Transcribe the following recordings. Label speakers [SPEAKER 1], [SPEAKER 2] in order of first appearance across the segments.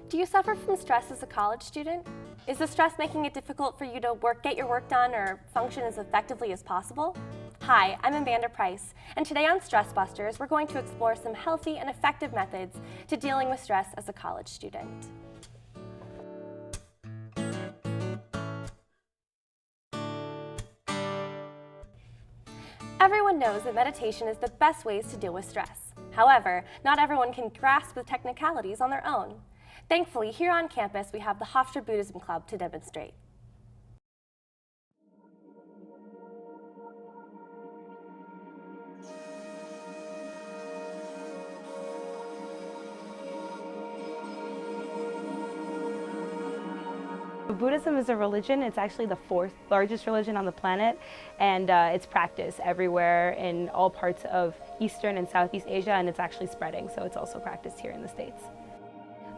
[SPEAKER 1] Do you suffer from stress as a college student? Is the stress making it difficult for you to get your work done or function as effectively as possible? Hi, I'm Amanda Price, and today on Stress Busters, we're going to explore some healthy and effective methods to dealing with stress as a college student. Everyone knows that meditation is the best ways to deal with stress. However, not everyone can grasp the technicalities on their own. Thankfully, here on campus, we have the Hofstra Buddhism Club to demonstrate.
[SPEAKER 2] Buddhism is a religion. It's actually the fourth largest religion on the planet, and it's practiced everywhere in all parts of Eastern and Southeast Asia, and it's actually spreading, so it's also practiced here in the States.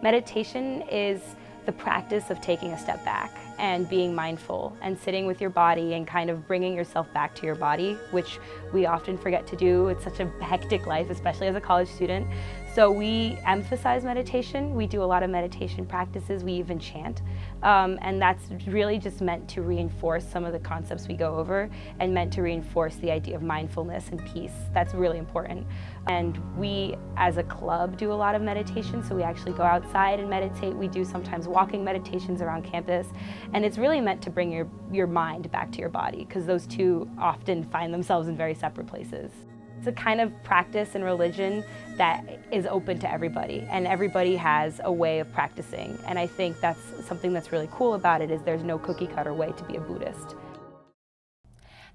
[SPEAKER 2] Meditation is the practice of taking a step back and being mindful and sitting with your body and kind of bringing yourself back to your body, which we often forget to do. It's such a hectic life, especially as a college student. So we emphasize meditation. We do a lot of meditation practices. We even chant. And that's really just meant to reinforce some of the concepts we go over and meant to reinforce the idea of mindfulness and peace. That's really important. And we, as a club, do a lot of meditation. So we actually go outside and meditate. We do sometimes walking meditations around campus. And it's really meant to bring your mind back to your body, because those two often find themselves in very separate places. It's a kind of practice and religion that is open to everybody, and everybody has a way of practicing. And I think that's something that's really cool about it, is there's no cookie-cutter way to be a Buddhist.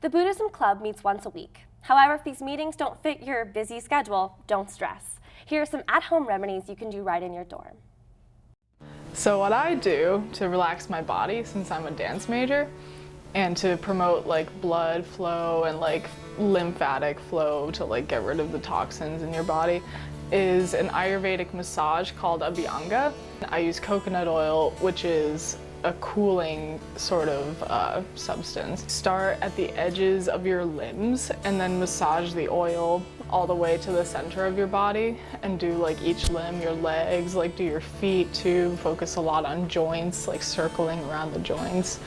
[SPEAKER 1] The Buddhism Club meets once a week. However, if these meetings don't fit your busy schedule, don't stress. Here are some at-home remedies you can do right in your dorm.
[SPEAKER 3] So what I do to relax my body, since I'm a dance major, and to promote blood flow and lymphatic flow to get rid of the toxins in your body, is an Ayurvedic massage called Abhyanga. I use coconut oil, which is a cooling sort of substance. Start at the edges of your limbs and then massage the oil all the way to the center of your body, and do each limb, your legs, do your feet too. Focus a lot on joints, circling around the joints.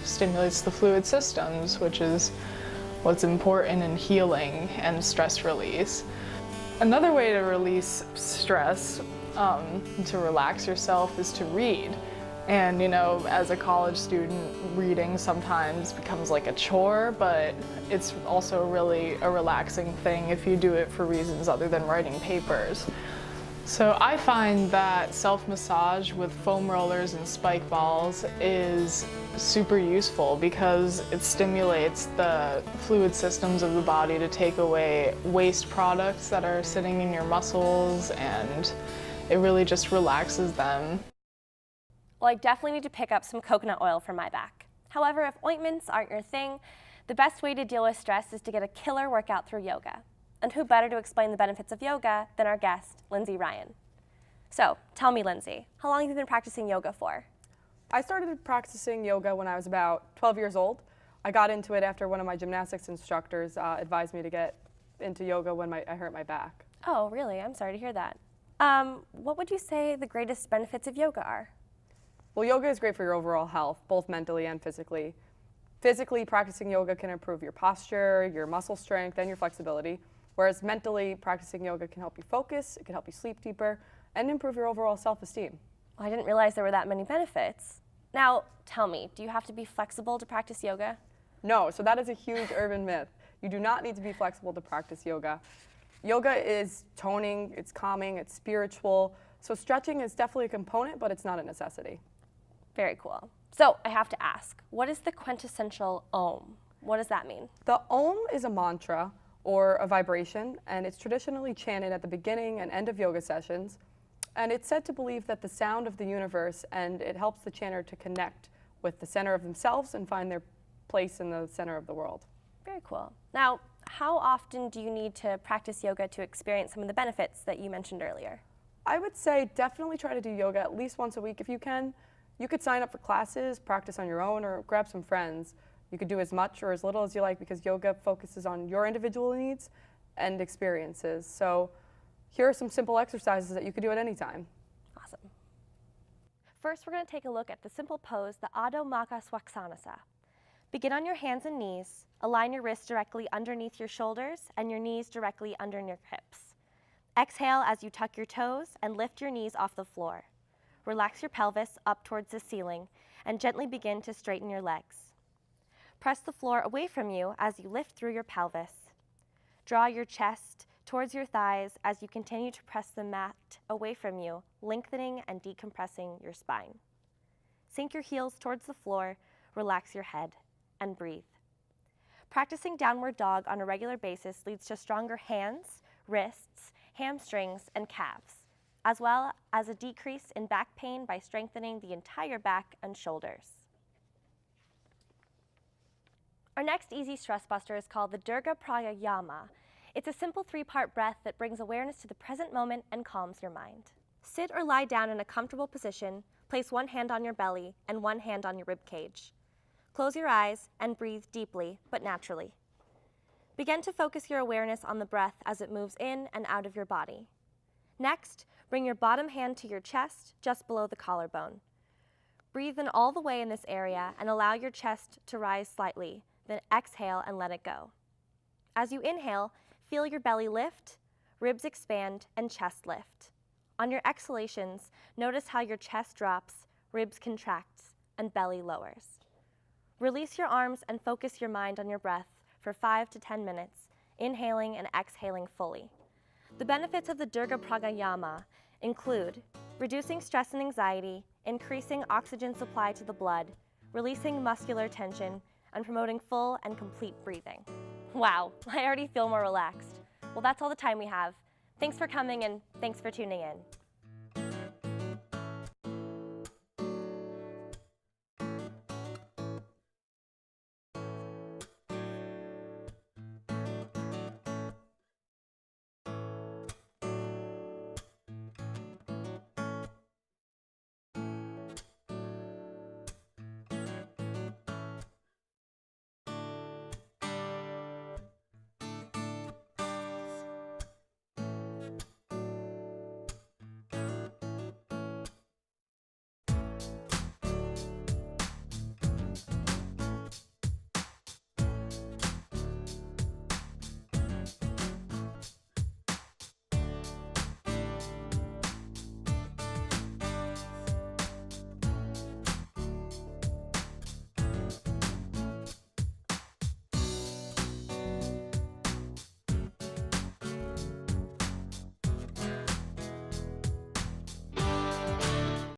[SPEAKER 3] Stimulates the fluid systems, which is what's important in healing and stress release. Another way to release stress, to relax yourself, is to read. And as a college student, reading sometimes becomes like a chore, but it's also really a relaxing thing if you do it for reasons other than writing papers. So I find that self-massage with foam rollers and spike balls is super useful, because it stimulates the fluid systems of the body to take away waste products that are sitting in your muscles, and it really just relaxes them.
[SPEAKER 1] Well, I definitely need to pick up some coconut oil for my back. However, if ointments aren't your thing, the best way to deal with stress is to get a killer workout through yoga. And who better to explain the benefits of yoga than our guest, Lindsay Ryan. So, tell me, Lindsay, how long have you been practicing yoga for?
[SPEAKER 4] I started practicing yoga when I was about 12 years old. I got into it after one of my gymnastics instructors advised me to get into yoga when I hurt my back.
[SPEAKER 1] Oh, really? I'm sorry to hear that. What would you say the greatest benefits of yoga are?
[SPEAKER 4] Well, yoga is great for your overall health, both mentally and physically. Physically, practicing yoga can improve your posture, your muscle strength, and your flexibility, whereas mentally, practicing yoga can help you focus, it can help you sleep deeper, and improve your overall self-esteem.
[SPEAKER 1] Well, I didn't realize there were that many benefits. Now, tell me, do you have to be flexible to practice yoga?
[SPEAKER 4] No, so that is a huge urban myth. You do not need to be flexible to practice yoga. Yoga is toning, it's calming, it's spiritual, so stretching is definitely a component, but it's not a necessity.
[SPEAKER 1] Very cool. So I have to ask, what is the quintessential Om? What does that mean?
[SPEAKER 4] The Om is a mantra or a vibration, and it's traditionally chanted at the beginning and end of yoga sessions. And it's said to believe that the sound of the universe, and it helps the chanter to connect with the center of themselves and find their place in the center of the world.
[SPEAKER 1] Very cool. Now, how often do you need to practice yoga to experience some of the benefits that you mentioned earlier?
[SPEAKER 4] I would say definitely try to do yoga at least once a week if you can. You could sign up for classes, practice on your own, or grab some friends. You could do as much or as little as you like, because yoga focuses on your individual needs and experiences. So here are some simple exercises that you could do at any time.
[SPEAKER 1] Awesome. First, we're going to take a look at the simple pose, the Adho Mukha Swastanasa. Begin on your hands and knees. Align your wrists directly underneath your shoulders and your knees directly under your hips. Exhale as you tuck your toes and lift your knees off the floor. Relax your pelvis up towards the ceiling and gently begin to straighten your legs. Press the floor away from you as you lift through your pelvis. Draw your chest towards your thighs as you continue to press the mat away from you, lengthening and decompressing your spine. Sink your heels towards the floor, relax your head, and breathe. Practicing downward dog on a regular basis leads to stronger hands, wrists, hamstrings, and calves, as well as a decrease in back pain by strengthening the entire back and shoulders. Our next easy stress buster is called the Dirga Pranayama. It's a simple 3-part breath that brings awareness to the present moment and calms your mind. Sit or lie down in a comfortable position, place one hand on your belly and one hand on your rib cage. Close your eyes and breathe deeply but naturally. Begin to focus your awareness on the breath as it moves in and out of your body. Next, bring your bottom hand to your chest just below the collarbone. Breathe in all the way in this area and allow your chest to rise slightly, then exhale and let it go. As you inhale, feel your belly lift, ribs expand, and chest lift. On your exhalations, notice how your chest drops, ribs contracts, and belly lowers. Release your arms and focus your mind on your breath for 5 to 10 minutes, inhaling and exhaling fully. The benefits of the Dirga Pranayama include reducing stress and anxiety, increasing oxygen supply to the blood, releasing muscular tension, and promoting full and complete breathing. Wow, I already feel more relaxed. Well, that's all the time we have. Thanks for coming and thanks for tuning in.